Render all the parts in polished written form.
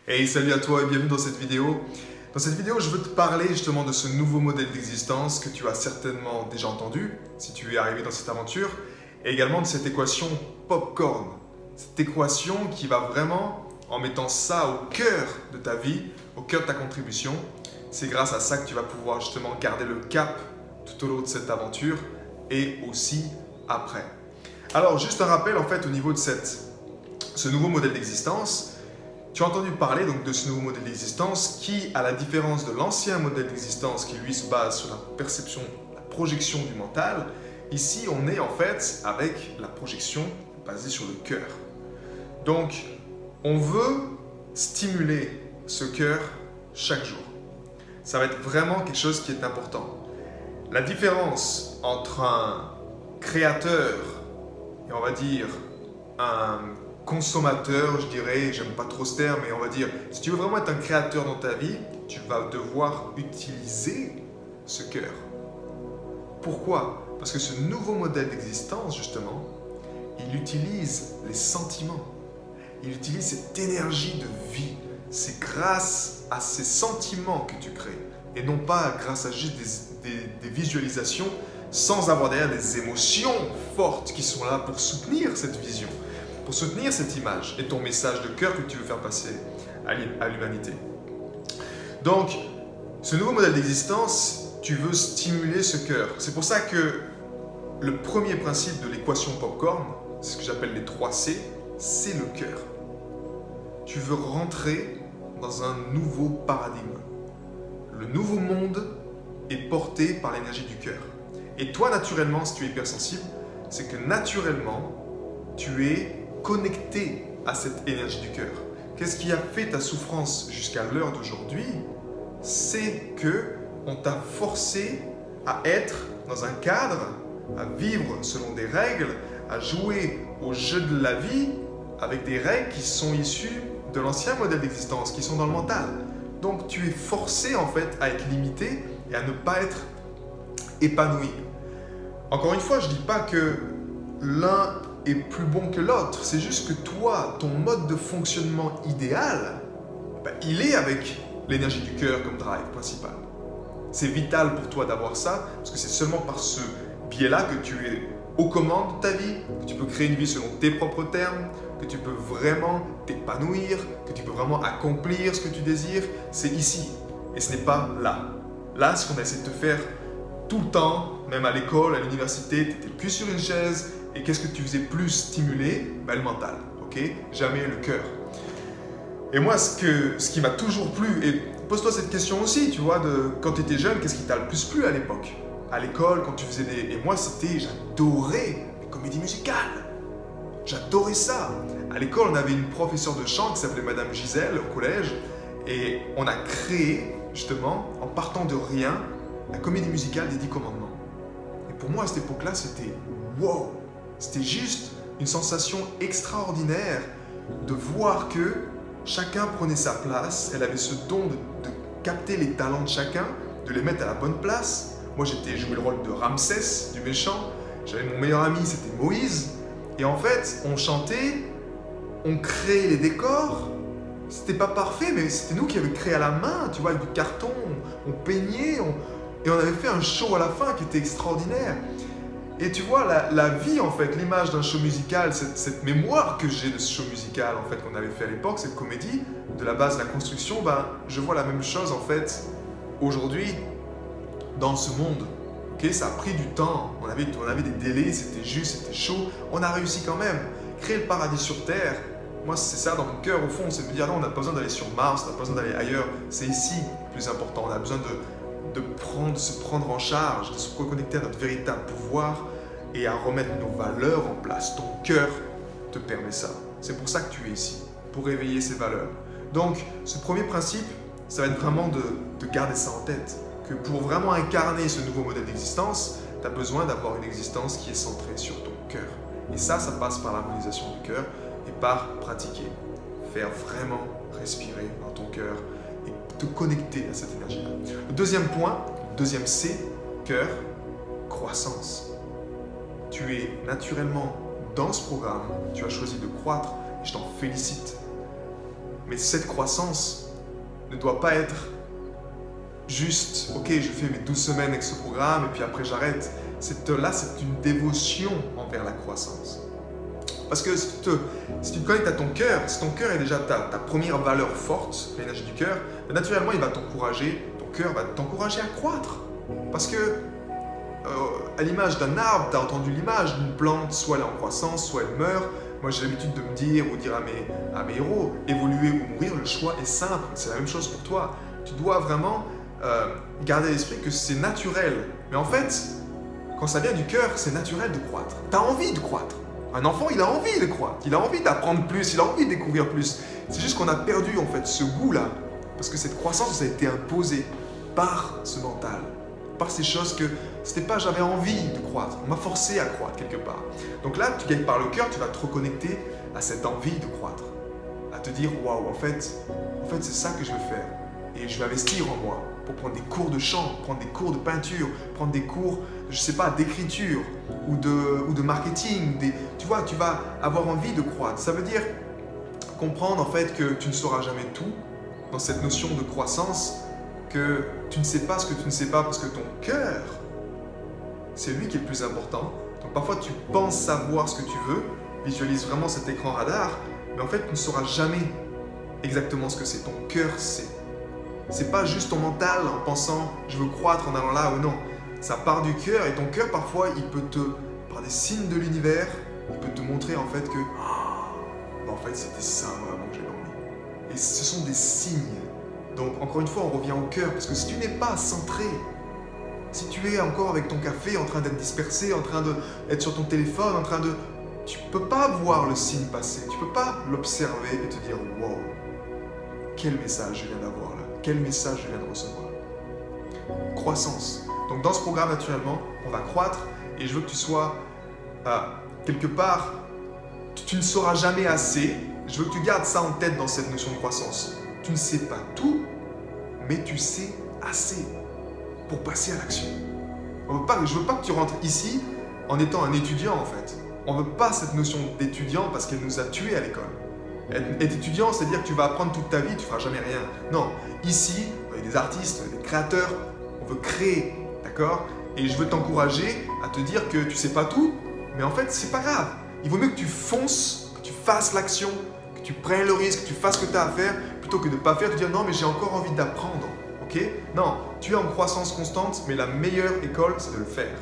Hey, salut à toi et bienvenue dans cette vidéo. Dans cette vidéo, je veux te parler justement de ce nouveau modèle d'existence que tu as certainement déjà entendu si tu es arrivé dans cette aventure, et également de cette équation popcorn. Cette équation qui va vraiment, en mettant ça au cœur de ta vie, au cœur de ta contribution, c'est grâce à ça que tu vas pouvoir justement garder le cap tout au long de cette aventure et aussi après. Alors, juste un rappel en fait au niveau de ce nouveau modèle d'existence. Tu as entendu parler donc de ce nouveau modèle d'existence qui, à la différence de l'ancien modèle d'existence qui lui se base sur la perception, la projection du mental, ici on est en fait avec la projection basée sur le cœur. Donc on veut stimuler ce cœur chaque jour. Ça va être vraiment quelque chose qui est important. La différence entre un créateur et on va dire un consommateur, je dirais, j'aime pas trop ce terme, mais on va dire, si tu veux vraiment être un créateur dans ta vie, tu vas devoir utiliser ce cœur. Pourquoi? Parce que ce nouveau modèle d'existence, justement, il utilise les sentiments. Il utilise cette énergie de vie. C'est grâce à ces sentiments que tu crées, et non pas grâce à juste des visualisations sans avoir derrière des émotions fortes qui sont là pour soutenir cette vision, pour soutenir cette image et ton message de cœur que tu veux faire passer à l'humanité. Donc, ce nouveau modèle d'existence, tu veux stimuler ce cœur. C'est pour ça que le premier principe de l'équation popcorn, c'est ce que j'appelle les 3 C, c'est le cœur. Tu veux rentrer dans un nouveau paradigme. Le nouveau monde est porté par l'énergie du cœur. Et toi, naturellement, si tu es hypersensible, c'est que naturellement, tu es connecté à cette énergie du cœur. Qu'est-ce qui a fait ta souffrance jusqu'à l'heure d'aujourd'hui? C'est que on t'a forcé à être dans un cadre, à vivre selon des règles, à jouer au jeu de la vie avec des règles qui sont issues de l'ancien modèle d'existence, qui sont dans le mental. Donc tu es forcé en fait à être limité et à ne pas être épanoui. Encore une fois, je ne dis pas que l'un est plus bon que l'autre. C'est juste que toi, ton mode de fonctionnement idéal, il est avec l'énergie du cœur comme drive principal. C'est vital pour toi d'avoir ça, parce que c'est seulement par ce biais-là que tu es aux commandes de ta vie, que tu peux créer une vie selon tes propres termes, que tu peux vraiment t'épanouir, que tu peux vraiment accomplir ce que tu désires. C'est ici, et ce n'est pas là. Là, ce qu'on essaie de te faire tout le temps, même à l'école, à l'université, tu étais le cul sur une chaise, et qu'est-ce que tu faisais plus stimuler? Le mental, ok? Jamais le cœur. Et moi, ce qui m'a toujours plu, et pose-toi cette question aussi, tu vois, quand tu étais jeune, qu'est-ce qui t'a le plus plu à l'époque? À l'école, quand tu faisais des... Et moi, j'adorais les comédies musicales. J'adorais ça. À l'école, on avait une professeure de chant qui s'appelait Madame Gisèle au collège, et on a créé, justement, en partant de rien, la comédie musicale des 10 commandements. Et pour moi, à cette époque-là, c'était wow! C'était juste une sensation extraordinaire de voir que chacun prenait sa place. Elle avait ce don de capter les talents de chacun, de les mettre à la bonne place. Moi, j'étais joué le rôle de Ramsès, du méchant. J'avais mon meilleur ami, c'était Moïse. Et en fait, on chantait, on créait les décors. C'était pas parfait, mais c'était nous qui avions créé à la main, tu vois, avec du carton. On peignait, et on avait fait un show à la fin qui était extraordinaire. Et tu vois, la vie, en fait, l'image d'un show musical, cette mémoire que j'ai de ce show musical, en fait, qu'on avait fait à l'époque, cette comédie, de la base, la construction, je vois la même chose, en fait, aujourd'hui, dans ce monde. Okay, ça a pris du temps, on avait des délais, c'était juste, c'était chaud, on a réussi quand même. Créer le paradis sur Terre, moi, c'est ça dans mon cœur, au fond, c'est de me dire, non, on n'a pas besoin d'aller sur Mars, on n'a pas besoin d'aller ailleurs, c'est ici le plus important, on a besoin de se prendre en charge, de se reconnecter à notre véritable pouvoir et à remettre nos valeurs en place. Ton cœur te permet ça. C'est pour ça que tu es ici, pour réveiller ces valeurs. Donc, ce premier principe, ça va être vraiment de garder ça en tête, que pour vraiment incarner ce nouveau modèle d'existence, tu as besoin d'avoir une existence qui est centrée sur ton cœur. Et ça passe par l'harmonisation du cœur et par pratiquer. Faire vraiment respirer dans ton cœur et te connecter à cette énergie-là. Le deuxième point, le deuxième C, cœur, croissance. Tu es naturellement dans ce programme, tu as choisi de croître et je t'en félicite. Mais cette croissance ne doit pas être juste, ok, je fais mes 12 semaines avec ce programme et puis après j'arrête. Là, c'est une dévotion envers la croissance. Parce que si tu te connectes à ton cœur, si ton cœur est déjà ta première valeur forte, l'énergie du cœur, naturellement, il va t'encourager, ton cœur va t'encourager à croître. Parce que, à l'image d'un arbre, tu as entendu l'image d'une plante, soit elle est en croissance, soit elle meurt. Moi, j'ai l'habitude de me dire ou dire à mes héros, évoluer ou mourir, le choix est simple. C'est la même chose pour toi. Tu dois vraiment garder à l'esprit que c'est naturel. Mais en fait, quand ça vient du cœur, c'est naturel de croître. Tu as envie de croître. Un enfant, il a envie de croître. Il a envie d'apprendre plus, il a envie de découvrir plus. C'est juste qu'on a perdu en fait ce goût-là. Parce que cette croissance, ça a été imposée par ce mental. Par ces choses que c'était pas j'avais envie de croître. On m'a forcé à croître quelque part. Donc là, tu gagnes par le cœur, tu vas te reconnecter à cette envie de croître. À te dire, waouh, en fait c'est ça que je veux faire. Et je vais investir en moi pour prendre des cours de chant, prendre des cours de peinture, prendre des cours, je sais pas, d'écriture ou de marketing. Tu vois, tu vas avoir envie de croître. Ça veut dire comprendre en fait que tu ne sauras jamais tout dans cette notion de croissance, que tu ne sais pas ce que tu ne sais pas parce que ton cœur, c'est lui qui est le plus important. Donc parfois tu penses savoir ce que tu veux, visualise vraiment cet écran radar, mais en fait tu ne sauras jamais exactement ce que c'est. Ton cœur sait. C'est pas juste ton mental en pensant je veux croître en allant là ou non. Ça part du cœur et ton cœur parfois il peut par des signes de l'univers, il peut te montrer en fait que en fait c'était ça vraiment que j'avais envie. Et ce sont des signes. Donc encore une fois on revient au cœur parce que si tu n'es pas centré, si tu es encore avec ton café en train d'être dispersé, en train d'être sur ton téléphone, tu peux pas voir le signe passer, tu peux pas l'observer et te dire wow, quel message je viens d'avoir là, quel message je viens de recevoir. Croissance. Donc dans ce programme naturellement, on va croître et je veux que tu sois quelque part, tu ne sauras jamais assez. Je veux que tu gardes ça en tête dans cette notion de croissance. Tu ne sais pas tout, mais tu sais assez pour passer à l'action. Je ne veux pas que tu rentres ici en étant un étudiant en fait. On ne veut pas cette notion d'étudiant parce qu'elle nous a tués à l'école. Être étudiant, c'est-à-dire que tu vas apprendre toute ta vie, tu ne feras jamais rien. Non, ici, on est des artistes, on est des créateurs, on veut créer, d'accord? Et je veux t'encourager à te dire que tu ne sais pas tout, mais en fait, c'est pas grave. Il vaut mieux que tu fonces, que tu fasses l'action, que tu prennes le risque, que tu fasses ce que tu as à faire, plutôt que de ne pas faire, de dire non, mais j'ai encore envie d'apprendre. Ok? Non, tu es en croissance constante, mais la meilleure école, c'est de le faire.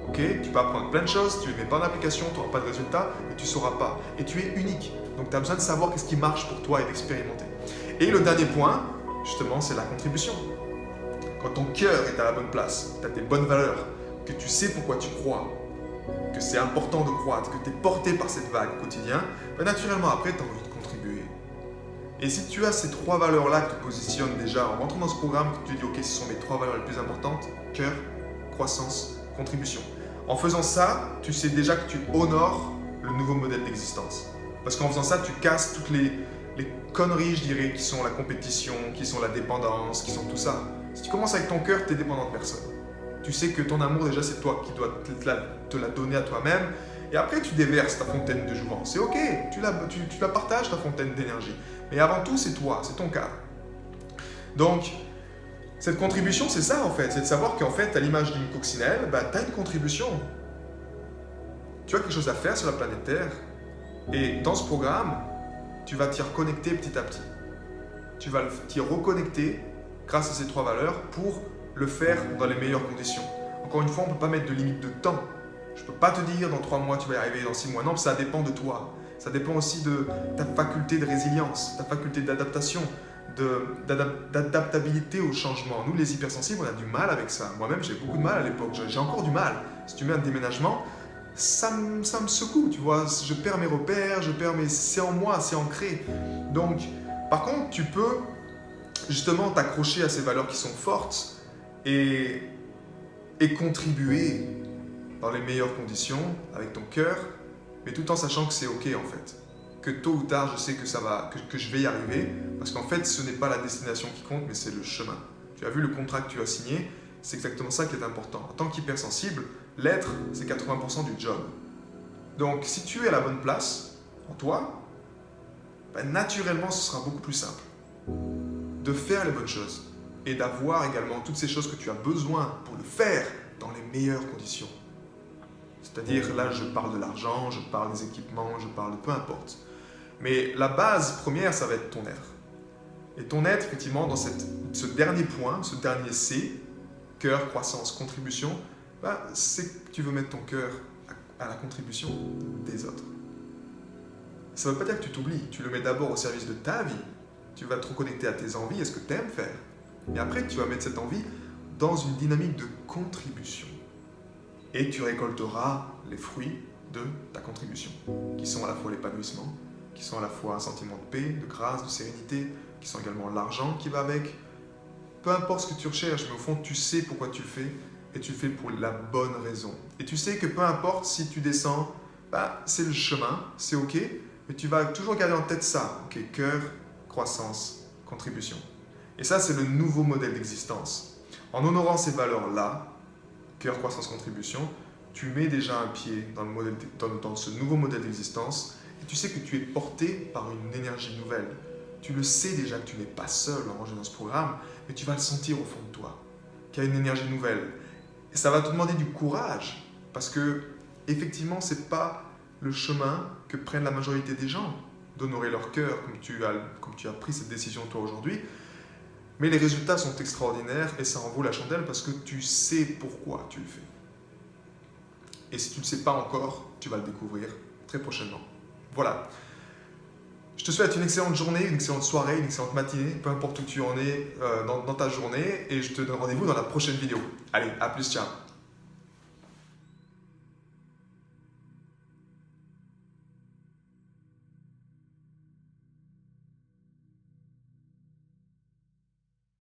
Ok? Tu peux apprendre plein de choses, tu ne les mets pas en application, tu n'auras pas de résultat et tu ne sauras pas. Et tu es unique. Donc tu as besoin de savoir qu'est-ce qui marche pour toi et d'expérimenter. Et le dernier point, justement, c'est la contribution. Quand ton cœur est à la bonne place, tu as tes bonnes valeurs, que tu sais pourquoi tu crois, que c'est important de croître, que tu es porté par cette vague au quotidien, ben naturellement après tu as envie de contribuer. Et si tu as ces trois valeurs-là que tu positionnes déjà en rentrant dans ce programme, que tu te dis ok, ce sont mes trois valeurs les plus importantes, cœur, croissance, contribution. En faisant ça, tu sais déjà que tu honores le nouveau modèle d'existence. Parce qu'en faisant ça, tu casses toutes les conneries, je dirais, qui sont la compétition, qui sont la dépendance, qui sont tout ça. Si tu commences avec ton cœur, tu es dépendant de personne. Tu sais que ton amour, déjà, c'est toi qui dois te la donner à toi-même. Et après, tu déverses ta fontaine de jouvence. C'est ok, tu la partages, ta fontaine d'énergie. Mais avant tout, c'est toi, c'est ton cadre. Donc, cette contribution, c'est ça en fait. C'est de savoir qu'en fait, à l'image d'une coccinelle, tu as une contribution. Tu as quelque chose à faire sur la planète Terre. Et dans ce programme, tu vas t'y reconnecter petit à petit. Tu vas t'y reconnecter grâce à ces trois valeurs pour le faire dans les meilleures conditions. Encore une fois, on ne peut pas mettre de limite de temps. Je ne peux pas te dire dans 3 mois tu vas y arriver, dans 6 mois. Non, ça dépend de toi. Ça dépend aussi de ta faculté de résilience, ta faculté d'adaptation, d'adaptabilité au changement. Nous, les hypersensibles, on a du mal avec ça. Moi-même, j'ai beaucoup de mal à l'époque. J'ai encore du mal. Si tu mets un déménagement, ça me secoue, tu vois. Je perds mes repères, c'est en moi, c'est ancré. Donc, par contre, tu peux justement t'accrocher à ces valeurs qui sont fortes et contribuer dans les meilleures conditions avec ton cœur, mais tout en sachant que c'est ok en fait. Que tôt ou tard, je sais que que je vais y arriver, parce qu'en fait, ce n'est pas la destination qui compte, mais c'est le chemin. Tu as vu le contrat que tu as signé, c'est exactement ça qui est important. En tant qu'hypersensible, l'être, c'est 80% du job. Donc, si tu es à la bonne place, en toi, ben, naturellement ce sera beaucoup plus simple de faire les bonnes choses et d'avoir également toutes ces choses que tu as besoin pour le faire dans les meilleures conditions. C'est-à-dire, là, je parle de l'argent, je parle des équipements, je parle de peu importe. Mais la base première, ça va être ton être. Et ton être, effectivement, dans ce dernier point, ce dernier C, cœur, croissance, contribution, ben, c'est que tu veux mettre ton cœur à la contribution des autres. Ça ne veut pas dire que tu t'oublies, tu le mets d'abord au service de ta vie. Tu vas te reconnecter à tes envies, à ce que tu aimes faire. Et après, tu vas mettre cette envie dans une dynamique de contribution. Et tu récolteras les fruits de ta contribution, qui sont à la fois l'épanouissement, qui sont à la fois un sentiment de paix, de grâce, de sérénité, qui sont également l'argent qui va avec. Peu importe ce que tu recherches, mais au fond, tu sais pourquoi tu le fais, et tu le fais pour la bonne raison. Et tu sais que peu importe si tu descends, bah, c'est le chemin, c'est ok, mais tu vas toujours garder en tête ça, ok, cœur, croissance, contribution. Et ça, c'est le nouveau modèle d'existence. En honorant ces valeurs-là, cœur, croissance, contribution, tu mets déjà un pied dans ce nouveau modèle d'existence et tu sais que tu es porté par une énergie nouvelle. Tu le sais déjà que tu n'es pas seul en rangeant dans ce programme, mais tu vas le sentir au fond de toi, qu'il y a une énergie nouvelle. Et ça va te demander du courage, parce que effectivement, ce n'est pas le chemin que prennent la majorité des gens, d'honorer leur cœur comme tu as pris cette décision toi aujourd'hui. Mais les résultats sont extraordinaires et ça en vaut la chandelle parce que tu sais pourquoi tu le fais. Et si tu ne le sais pas encore, tu vas le découvrir très prochainement. Voilà. Je te souhaite une excellente journée, une excellente soirée, une excellente matinée, peu importe où tu en es dans ta journée, et je te donne rendez-vous dans la prochaine vidéo. Allez, à plus, ciao.